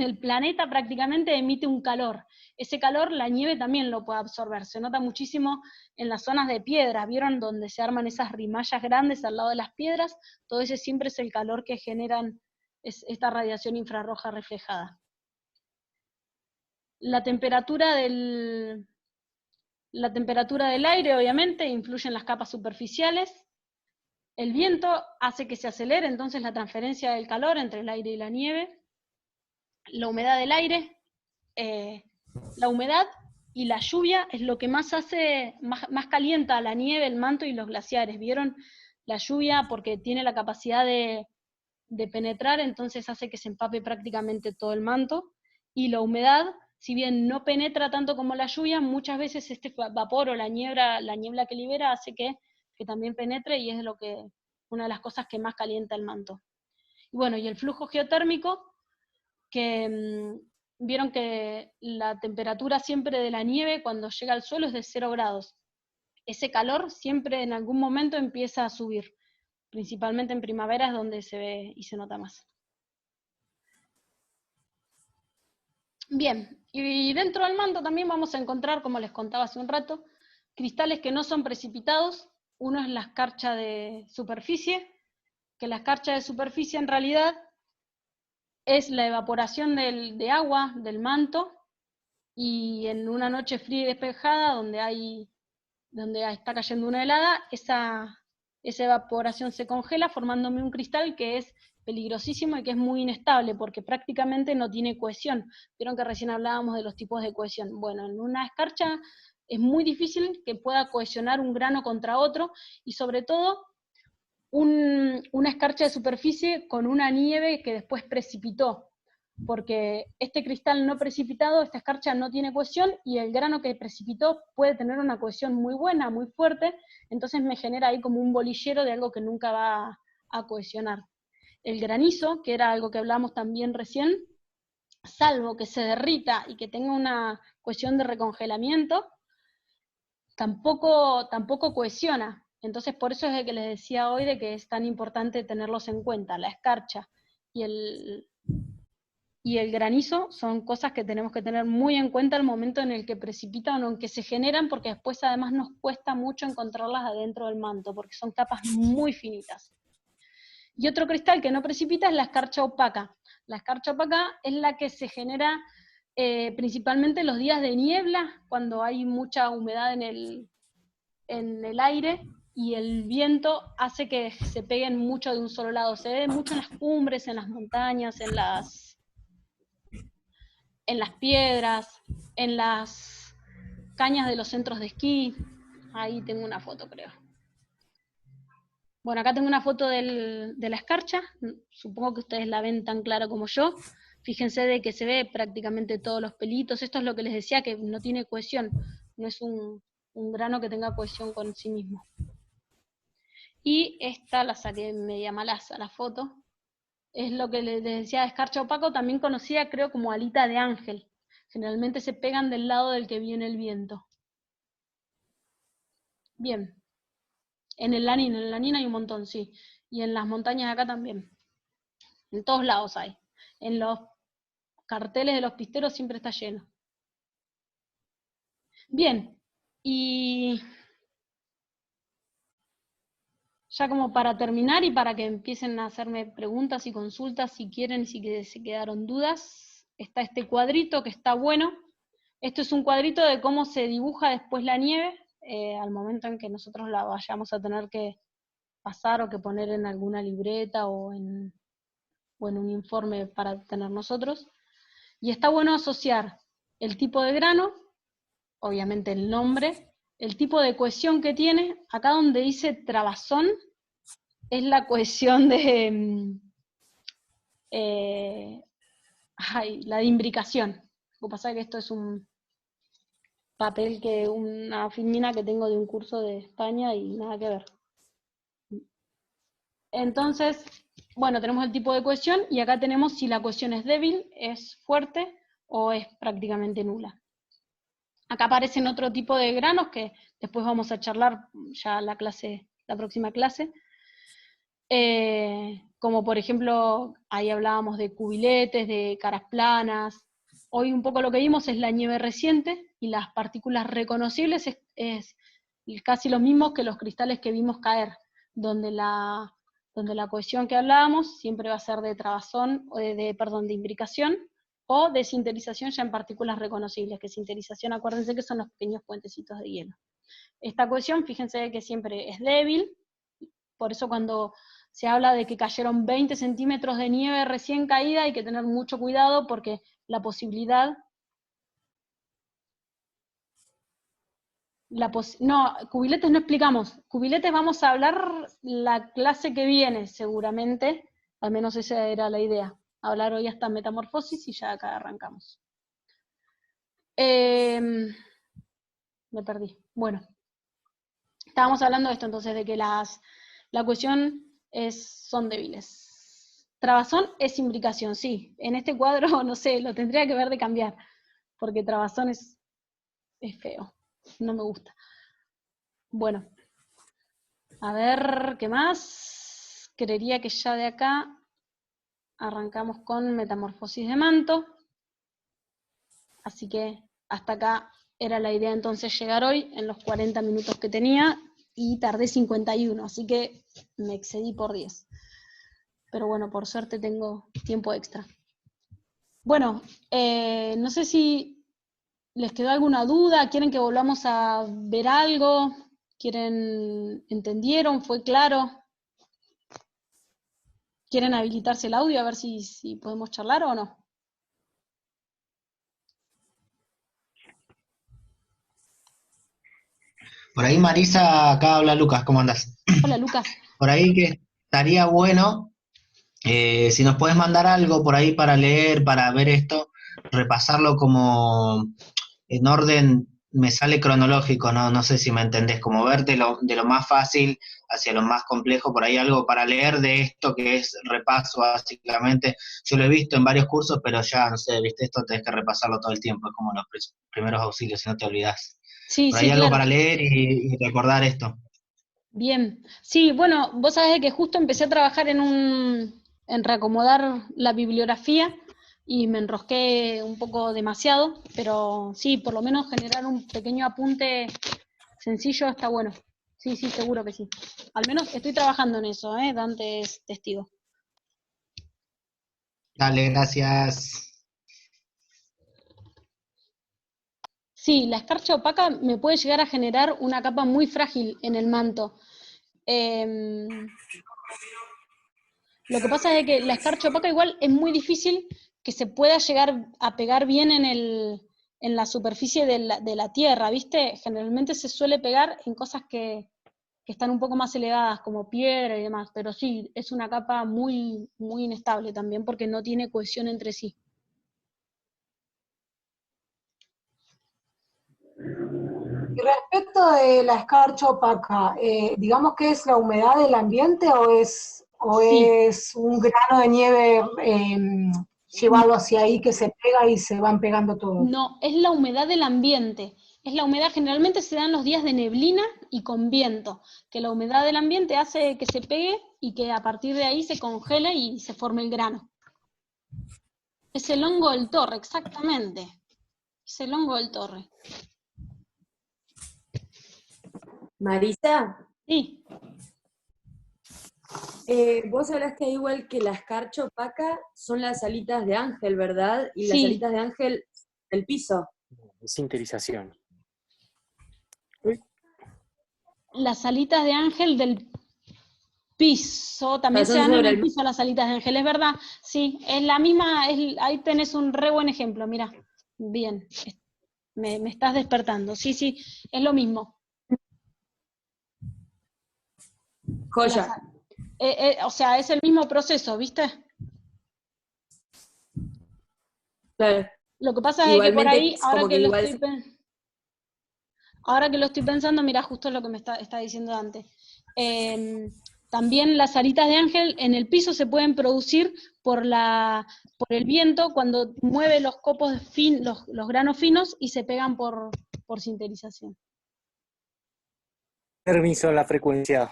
A: el planeta prácticamente emite un calor. Ese calor la nieve también lo puede absorber, se nota muchísimo en las zonas de piedras, vieron donde se arman esas rimallas grandes al lado de las piedras, todo ese siempre es el calor que generan esta radiación infrarroja reflejada. La temperatura del aire, obviamente, influye en las capas superficiales. El viento hace que se acelere entonces la transferencia del calor entre el aire y la nieve. La humedad del aire, la humedad y la lluvia es lo que más calienta la nieve, el manto y los glaciares. ¿Vieron? La lluvia, porque tiene la capacidad de penetrar, entonces hace que se empape prácticamente todo el manto. Y la humedad, si bien no penetra tanto como la lluvia, muchas veces este vapor o la niebla que libera hace que también penetre, y es una de las cosas que más calienta el manto. Y bueno, y el flujo geotérmico, que vieron que la temperatura siempre de la nieve cuando llega al suelo es de 0 grados. Ese calor siempre en algún momento empieza a subir, principalmente en primavera es donde se ve y se nota más. Bien, y dentro del manto también vamos a encontrar, como les contaba hace un rato, cristales que no son precipitados. Uno es la escarcha de superficie, que la escarcha de superficie en realidad es la evaporación de agua del manto, y en una noche fría y despejada, donde está cayendo una helada, esa evaporación se congela formándome un cristal que es peligrosísimo y que es muy inestable porque prácticamente no tiene cohesión. Vieron que recién hablábamos de los tipos de cohesión. Bueno, en una escarcha es muy difícil que pueda cohesionar un grano contra otro, y sobre todo una escarcha de superficie con una nieve que después precipitó, porque este cristal no precipitado, esta escarcha no tiene cohesión, y el grano que precipitó puede tener una cohesión muy buena, muy fuerte, entonces me genera ahí como un bolillero de algo que nunca va a cohesionar. El granizo, que era algo que hablamos también recién, salvo que se derrita y que tenga una cohesión de recongelamiento, tampoco cohesiona. Entonces por eso es de que les decía hoy de que es tan importante tenerlos en cuenta. La escarcha y el granizo son cosas que tenemos que tener muy en cuenta al momento en el que precipitan o en que se generan, porque después además nos cuesta mucho encontrarlas adentro del manto, porque son capas muy finitas. Y otro cristal que no precipita es la escarcha opaca. La escarcha opaca es la que se genera principalmente los días de niebla, cuando hay mucha humedad en el aire, y el viento hace que se peguen mucho de un solo lado. Se ve mucho en las cumbres, en las montañas, en las piedras, en las cañas de los centros de esquí. Ahí tengo una foto, creo. Bueno, acá tengo una foto de la escarcha, supongo que ustedes la ven tan clara como yo. Fíjense de que se ve prácticamente todos los pelitos. Esto es lo que les decía, que no tiene cohesión, no es un grano que tenga cohesión con sí mismo. Y esta la saqué media malaza, la foto. Es lo que les decía, escarcha opaco, también conocida creo como alita de ángel. Generalmente se pegan del lado del que viene el viento. Bien. En el Lanín hay un montón, sí. Y en las montañas de acá también. En todos lados hay. En los carteles de los pisteros siempre está lleno. Bien. Y Ya como para terminar y para que empiecen a hacerme preguntas y consultas si quieren y si se quedaron dudas, está este cuadrito que está bueno. Esto es un cuadrito de cómo se dibuja después la nieve, al momento en que nosotros la vayamos a tener que pasar o que poner en alguna libreta o en un informe para tener nosotros. Y está bueno asociar el tipo de grano, obviamente el nombre, el tipo de cohesión que tiene. Acá donde dice trabazón, es la cohesión de la de imbricación. Lo que pasa es que esto es un papel una filmina que tengo de un curso de España y nada que ver. Entonces, bueno, tenemos el tipo de cohesión y acá tenemos si la cohesión es débil, es fuerte o es prácticamente nula. Acá aparecen otro tipo de granos que después vamos a charlar ya la próxima clase. Como por ejemplo, ahí hablábamos de cubiletes, de caras planas. Hoy un poco lo que vimos es la nieve reciente y las partículas reconocibles es casi lo mismo que los cristales que vimos caer, donde la cohesión que hablábamos siempre va a ser de trabazón, o de imbricación, o de sinterización ya en partículas reconocibles, que sinterización, acuérdense que son los pequeños puentecitos de hielo. Esta cohesión, fíjense que siempre es débil, por eso cuando se habla de que cayeron 20 centímetros de nieve recién caída, hay que tener mucho cuidado porque la posibilidad... No, cubiletes no explicamos. Cubiletes vamos a hablar la clase que viene, seguramente. Al menos esa era la idea. Hablar hoy hasta metamorfosis y ya acá arrancamos. Me perdí. Bueno, estábamos hablando de esto entonces, de que la cohesión son débiles. Trabazón es imbricación, sí. En este cuadro, no sé, lo tendría que ver de cambiar, porque trabazón es feo, no me gusta. Bueno, a ver, ¿qué más? Creería que ya de acá arrancamos con metamorfosis de manto. Así que hasta acá era la idea entonces llegar hoy, en los 40 minutos que tenía, y tardé 51, así que me excedí por 10. Pero bueno, por suerte tengo tiempo extra. Bueno, no sé si les quedó alguna duda, quieren que volvamos a ver algo, ¿entendieron? ¿Fue claro? ¿Quieren habilitarse el audio a ver si podemos charlar o no?
C: Por ahí Marisa, acá habla Lucas, ¿cómo andás?
A: Hola, Lucas.
C: Por ahí que estaría bueno, si nos puedes mandar algo por ahí para leer, para ver esto, repasarlo como en orden, me sale cronológico, no, no sé si me entendés, como ver de lo más fácil hacia lo más complejo, por ahí algo para leer de esto que es repaso básicamente. Yo lo he visto en varios cursos, pero ya, no sé, viste, esto tenés que repasarlo todo el tiempo, es como los primeros auxilios, si no te olvidás.
A: Sí,
C: Por ahí
A: sí,
C: algo
A: claro.
C: para leer y recordar esto.
A: Bien. Sí, bueno, vos sabés que justo empecé a trabajar en reacomodar la bibliografía y me enrosqué un poco demasiado, pero sí, por lo menos generar un pequeño apunte sencillo está bueno. Sí, sí, seguro que sí. Al menos estoy trabajando en eso, Dante es testigo.
C: Dale, gracias.
A: Sí, la escarcha opaca me puede llegar a generar una capa muy frágil en el manto. Lo que pasa es que la escarcha opaca igual es muy difícil que se pueda llegar a pegar bien en la superficie de la tierra, ¿viste? Generalmente se suele pegar en cosas que están un poco más elevadas, como piedra y demás, pero sí, es una capa muy, muy inestable también porque no tiene cohesión entre sí.
B: Y respecto de la escarcha opaca, digamos que es la humedad del ambiente o
A: Sí,
B: es un grano de nieve llevado hacia ahí que se pega y se van pegando todo.
A: no, es la humedad del ambiente. Es la humedad, generalmente se dan los días de neblina y con viento, que la humedad del ambiente hace que se pegue y que a partir de ahí se congele y se forme el grano. Es el hongo del torre, exactamente. Es el hongo del torre.
D: Marisa,
A: Sí,
D: Vos hablaste ahí igual que la escarcha opaca son las alitas de ángel, ¿verdad? Y las
A: Sí,
D: alitas de ángel, el piso.
E: Sinterización.
A: las alitas de ángel del piso, también se
D: Son
A: dan en
D: sobre
A: el
D: el...
A: piso las alitas de ángel, es verdad, sí, es la misma, ahí tenés un re buen ejemplo, mira, bien, me estás despertando, sí, sí, es lo mismo.
D: Joya.
A: O sea, es el mismo proceso, ¿viste?
D: Claro.
A: Lo que pasa es que por
D: Igualmente
A: ahí,
D: es como que igual...
A: ahora que lo estoy pensando, mira, justo lo que me está diciendo Dante. También las alitas de ángel en el piso se pueden producir por el viento cuando mueve los copos los granos finos y se pegan por sinterización.
E: Permiso en la frecuencia.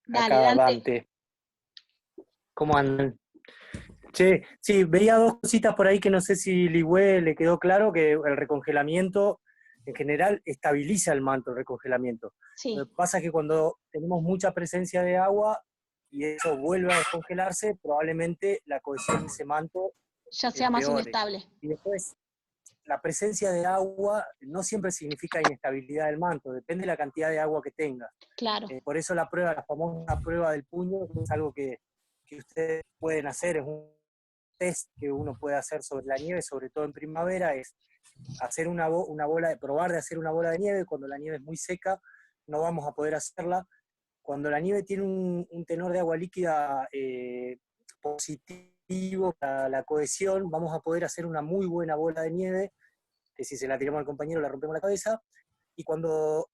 A: Dale,
E: Acá,
A: Dante.
E: Dante. ¿Cómo andan? Che, sí, veía dos cositas por ahí que no sé si Ligüe le quedó claro, que el recongelamiento en general estabiliza el manto, el recongelamiento.
A: Sí,
E: Lo que pasa es que cuando tenemos mucha presencia de agua y eso vuelve a descongelarse, probablemente la cohesión de ese manto
A: ya sea más
E: empeore.
A: inestable.
E: Y después, la presencia de agua no siempre significa inestabilidad del manto, depende de la cantidad de agua que tenga.
A: Claro.
E: Por eso la famosa prueba del puño, es algo que ustedes pueden hacer, es un test que uno puede hacer sobre la nieve, sobre todo en primavera, es hacer una bola, probar de hacer una bola de nieve. Cuando la nieve es muy seca, no vamos a poder hacerla. Cuando la nieve tiene un tenor de agua líquida positivo para la cohesión, vamos a poder hacer una muy buena bola de nieve, que si se la tiramos al compañero la rompemos la cabeza. Y cuando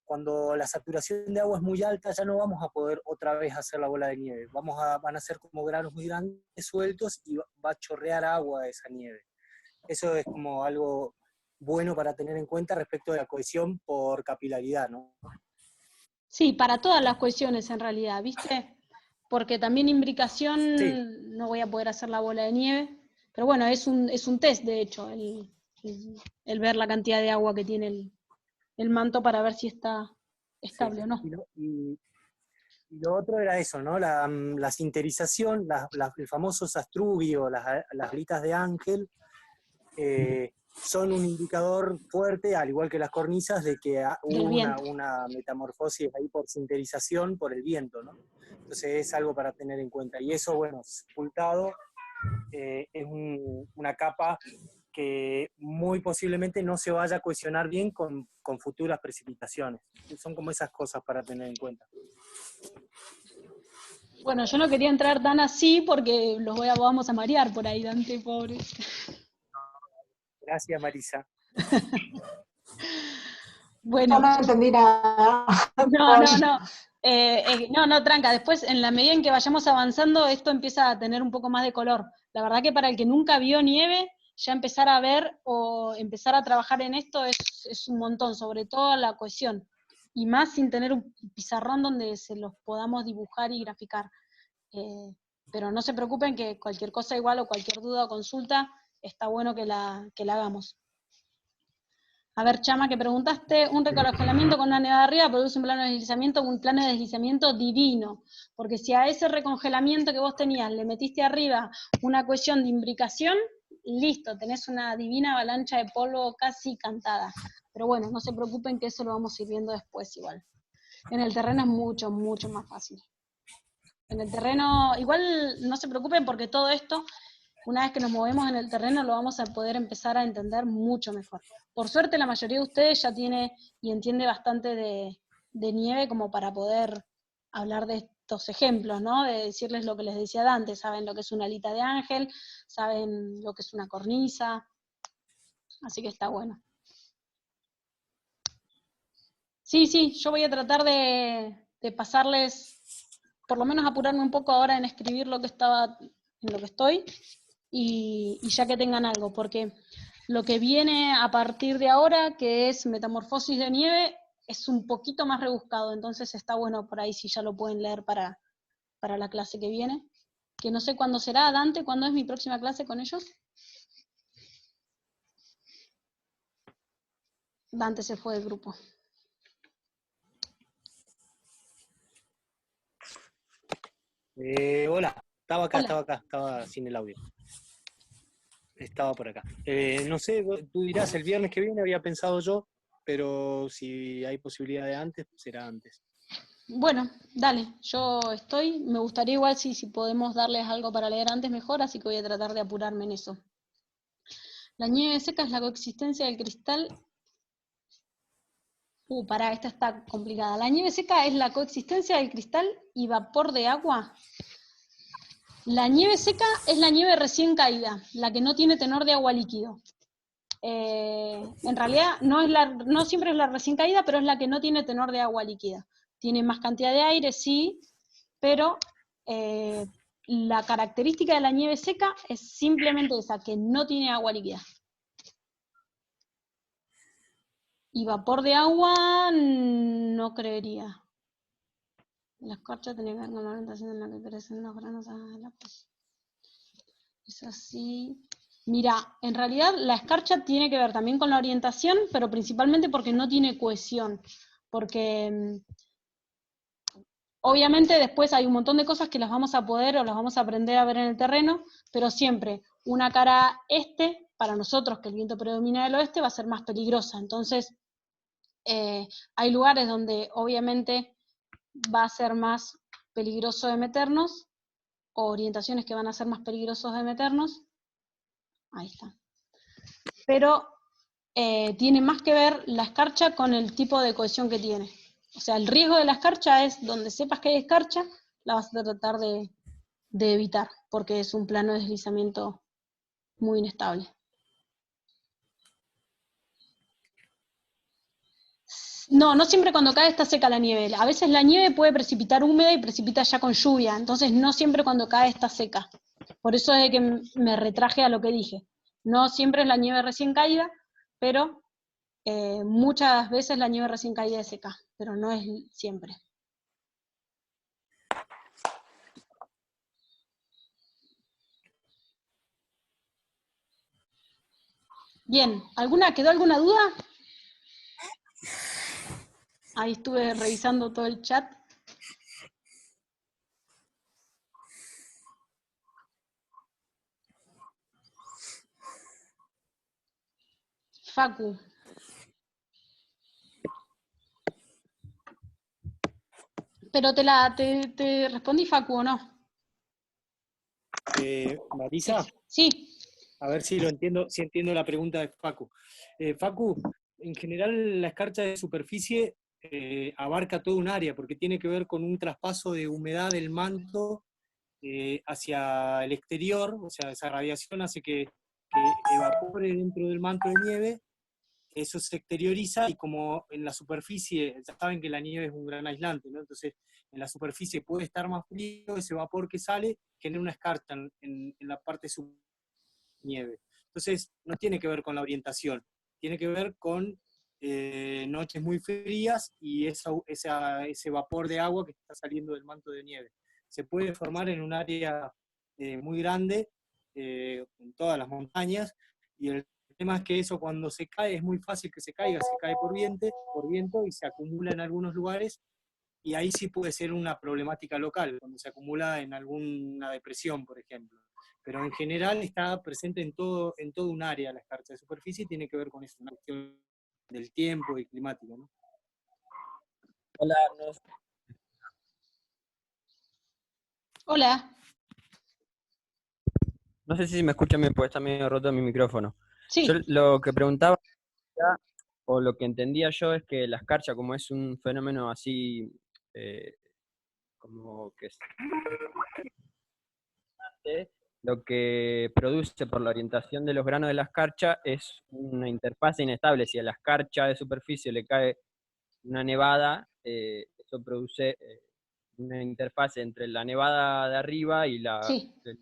E: la saturación de agua es muy alta, ya no vamos a poder otra vez hacer la bola de nieve. Van a ser como granos muy grandes, sueltos, y va a chorrear agua de esa nieve. Eso es como algo bueno para tener en cuenta respecto de la cohesión por capilaridad, ¿no?
A: Sí, para todas las cuestiones en realidad, ¿viste? Porque también imbricación
E: Sí.
A: no voy a poder hacer la bola de nieve, pero bueno, es un test de hecho, el ver la cantidad de agua que tiene el manto para ver si está estable
E: Sí.
A: o no.
E: Y lo otro era eso, ¿no? La sinterización, el famoso sastrubio, las alitas de ángel, son un indicador fuerte, al igual que las cornisas, de que
A: Del
E: hubo
A: viento.
E: una metamorfosis ahí por sinterización, por el viento, ¿no? Entonces es algo para tener en cuenta. Y eso, bueno, sepultado, es una capa que muy posiblemente no se vaya a cohesionar bien con futuras precipitaciones. Son como esas cosas para tener en cuenta.
A: Bueno, yo no quería entrar tan así porque vamos a marear por ahí, Dante, pobre.
E: Gracias, Marisa.
A: Bueno,
B: Yo no entendí nada.
A: no, tranca, después en la medida en que vayamos avanzando esto empieza a tener un poco más de color. La verdad que para el que nunca vio nieve, ya empezar a ver o empezar a trabajar en esto es un montón, sobre todo la cohesión. Y más sin tener un pizarrón donde se los podamos dibujar y graficar. Pero no se preocupen que cualquier cosa igual o cualquier duda o consulta, está bueno que la hagamos. A ver, Chama, que preguntaste, un recongelamiento con una nevada arriba produce un plano de deslizamiento divino, porque si a ese recongelamiento que vos tenías le metiste arriba una cuestión de imbricación, listo, tenés una divina avalancha de polvo casi cantada. Pero bueno, no se preocupen que eso lo vamos a ir viendo después igual. En el terreno es mucho, mucho más fácil. En el terreno, igual no se preocupen porque todo esto, una vez que nos movemos en el terreno, lo vamos a poder empezar a entender mucho mejor. Por suerte, la mayoría de ustedes ya tiene y entiende bastante de nieve como para poder hablar de estos ejemplos, ¿no? De decirles lo que les decía Dante, saben lo que es una alita de ángel, saben lo que es una cornisa, así que está bueno. Sí, yo voy a tratar de pasarles, por lo menos apurarme un poco ahora en escribir lo que en lo que estoy, y ya que tengan algo, porque lo que viene a partir de ahora, que es metamorfosis de nieve, es un poquito más rebuscado, entonces está bueno por ahí si ya lo pueden leer para la clase que viene, que no sé cuándo será. Dante, ¿cuándo es mi próxima clase con ellos? Dante se fue del grupo.
E: Hola,
A: Hola.
E: estaba sin el audio. Estaba por acá. No sé, tú dirás, el viernes que viene había pensado yo, pero si hay posibilidad de antes, pues será antes.
A: Bueno, dale, yo estoy. Me gustaría igual si podemos darles algo para leer antes mejor, así que voy a tratar de apurarme en eso. La nieve seca es la coexistencia del cristal. Pará, esta está complicada. La nieve seca es la coexistencia del cristal y vapor de agua. La nieve seca es la nieve recién caída, la que no tiene tenor de agua líquido. En realidad no siempre es la recién caída, pero es la que no tiene tenor de agua líquida. Tiene más cantidad de aire, sí, pero la característica de la nieve seca es simplemente esa, que no tiene agua líquida. Y vapor de agua, no creería. La escarcha tiene que ver con la orientación en la que crecen los granos de la pez. Es así. Mira, en realidad la escarcha tiene que ver también con la orientación, pero principalmente porque no tiene cohesión. Porque obviamente después hay un montón de cosas que las vamos a poder o las vamos a aprender a ver en el terreno, pero siempre una cara este, para nosotros que el viento predomina del oeste, va a ser más peligrosa. Entonces, hay lugares donde obviamente va a ser más peligroso de meternos, o orientaciones que van a ser más peligrosos de meternos. Ahí está. Pero tiene más que ver la escarcha con el tipo de cohesión que tiene. O sea, el riesgo de la escarcha es donde sepas que hay escarcha, la vas a tratar de evitar, porque es un plano de deslizamiento muy inestable. No, no siempre cuando cae está seca la nieve. A veces la nieve puede precipitar húmeda y precipita ya con lluvia, entonces no siempre cuando cae está seca. Por eso es que me retraje a lo que dije. No siempre es la nieve recién caída, pero muchas veces la nieve recién caída es seca, pero no es siempre. Bien, ¿quedó alguna duda? Ahí estuve revisando todo el chat. Facu. Pero te respondí, Facu, ¿o no?
E: Marisa,
A: Sí.
E: a ver si entiendo la pregunta de Facu. Facu, en general la escarcha de superficie abarca todo un área, porque tiene que ver con un traspaso de humedad del manto hacia el exterior, o sea, esa radiación hace que evapore dentro del manto de nieve, eso se exterioriza y como en la superficie, ya saben que la nieve es un gran aislante, ¿no? Entonces en la superficie puede estar más frío, ese vapor que sale genera una escarcha en la parte superior de nieve. Entonces no tiene que ver con la orientación, tiene que ver con noches muy frías y ese vapor de agua que está saliendo del manto de nieve. Se puede formar en un área muy grande, en todas las montañas, y el tema es que eso cuando se cae es muy fácil que se caiga, se cae por viento y se acumula en algunos lugares, y ahí sí puede ser una problemática local, cuando se acumula en alguna depresión, por ejemplo. Pero en general está presente en todo un área la escarcha de superficie y tiene que ver con eso, una cuestión del tiempo y climático, ¿no?
F: Hola,
A: Hola.
F: no sé si me escuchan bien, porque está medio roto mi micrófono. Yo
A: Sí.
F: lo que preguntaba, o lo que entendía yo, es que la escarcha, como es un fenómeno así, como que lo que produce por la orientación de los granos de la escarcha es una interfase inestable. Si a la escarcha de superficie le cae una nevada, eso produce una interfase entre la nevada de arriba y
A: Sí.
F: el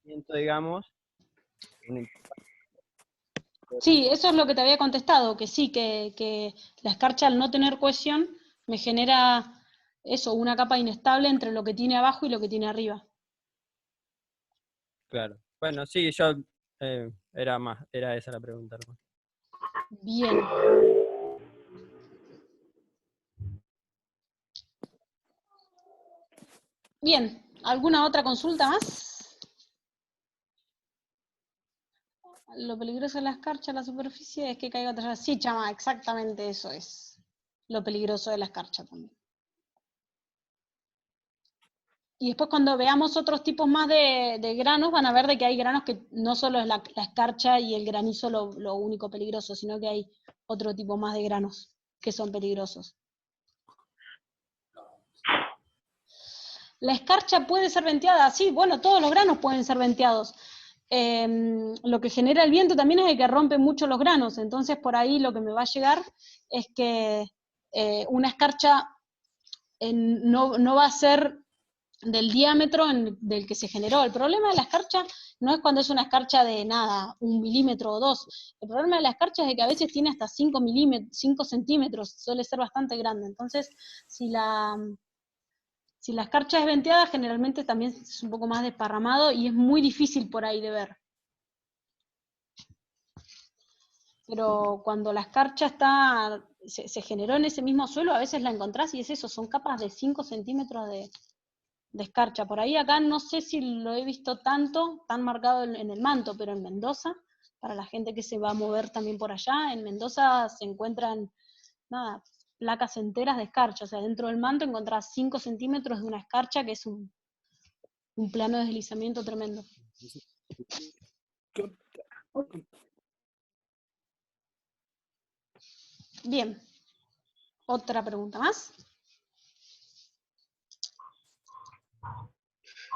F: viento, digamos.
A: Sí, eso es lo que te había contestado, que sí, que la escarcha al no tener cohesión me genera eso, una capa inestable entre lo que tiene abajo y lo que tiene arriba.
F: Claro. Bueno, sí, yo era esa la pregunta, hermano.
A: Bien. Bien, ¿alguna otra consulta más? Lo peligroso de la escarcha en la superficie es que caiga atrás. Sí, chama, exactamente eso es lo peligroso de la escarcha también. Y después cuando veamos otros tipos más de granos, van a ver de que hay granos que no solo es la escarcha y el granizo lo único peligroso, sino que hay otro tipo más de granos que son peligrosos. ¿La escarcha puede ser venteada? Sí, bueno, todos los granos pueden ser venteados. Lo que genera el viento también es el que rompe mucho los granos, entonces por ahí lo que me va a llegar es que una escarcha no va a ser del diámetro del que se generó. El problema de la escarcha no es cuando es una escarcha de nada, 1 milímetro o 2. El problema de la escarcha es de que a veces tiene hasta 5 centímetros, suele ser bastante grande. Entonces, si la escarcha es venteada, generalmente también es un poco más desparramado y es muy difícil por ahí de ver. Pero cuando la escarcha se generó en ese mismo suelo, a veces la encontrás y es eso, son capas de 5 centímetros de escarcha. Por ahí acá no sé si lo he visto tan marcado en el manto, pero en Mendoza, para la gente que se va a mover también por allá, en Mendoza se encuentran, placas enteras de escarcha. O sea, dentro del manto encontrás 5 centímetros de una escarcha, que es un plano de deslizamiento tremendo. Bien. ¿Otra pregunta más?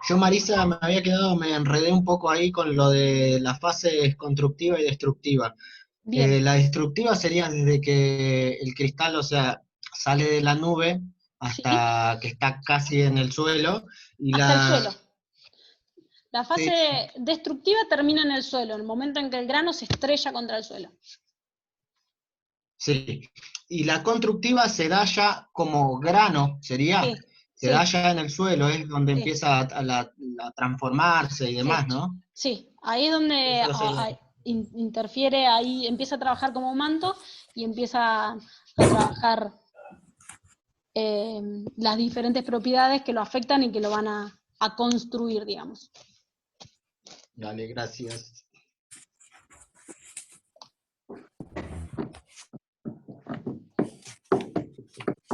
C: Yo, Marisa, me enredé un poco ahí con lo de las fases constructiva y destructiva.
A: Bien.
C: La destructiva sería desde que el cristal, o sea, sale de la nube
A: Sí,
C: hasta que está casi en el suelo. Y
A: hasta el suelo.
C: la,
A: La fase
C: sí,
A: destructiva termina en el suelo, en el momento en que el grano se estrella contra el suelo.
C: sí. Y la constructiva se da ya como grano, sería.
A: Sí,
C: Se da
A: sí,
C: ya en el suelo, es donde
A: sí,
C: empieza a transformarse y
A: sí.
C: demás, ¿no?
A: Sí, ahí es donde
C: Eso sería.
A: interfiere, ahí empieza a trabajar como manto y empieza a trabajar las diferentes propiedades que lo afectan y que lo van a construir, digamos.
C: Dale, gracias.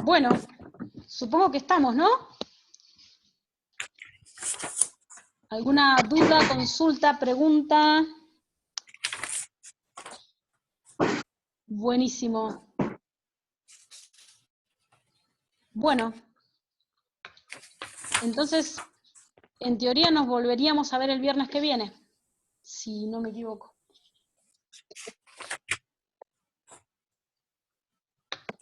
A: Bueno, supongo que estamos, ¿no? ¿Alguna duda, consulta, pregunta? Buenísimo. Bueno, entonces, en teoría nos volveríamos a ver el viernes que viene, si no me equivoco.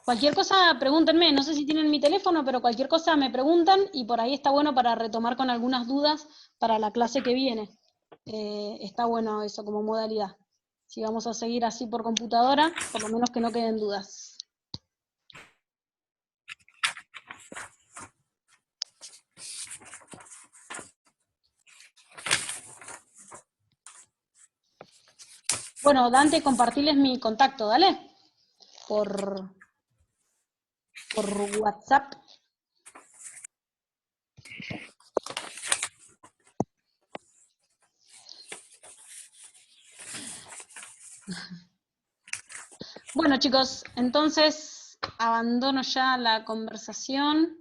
A: Cualquier cosa, pregúntenme, no sé si tienen mi teléfono, pero cualquier cosa me preguntan y por ahí está bueno para retomar con algunas dudas para la clase que viene. Está bueno eso como modalidad. Si vamos a seguir así por computadora, por lo menos que no queden dudas. Bueno, Dante, compartirles mi contacto, ¿dale? Por WhatsApp. Bueno, chicos, entonces abandono ya la conversación.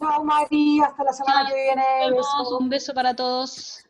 B: Chao, Mari, hasta la semana
A: Chao,
B: que viene.
A: nos vemos,
B: Besos.
A: un beso para todos.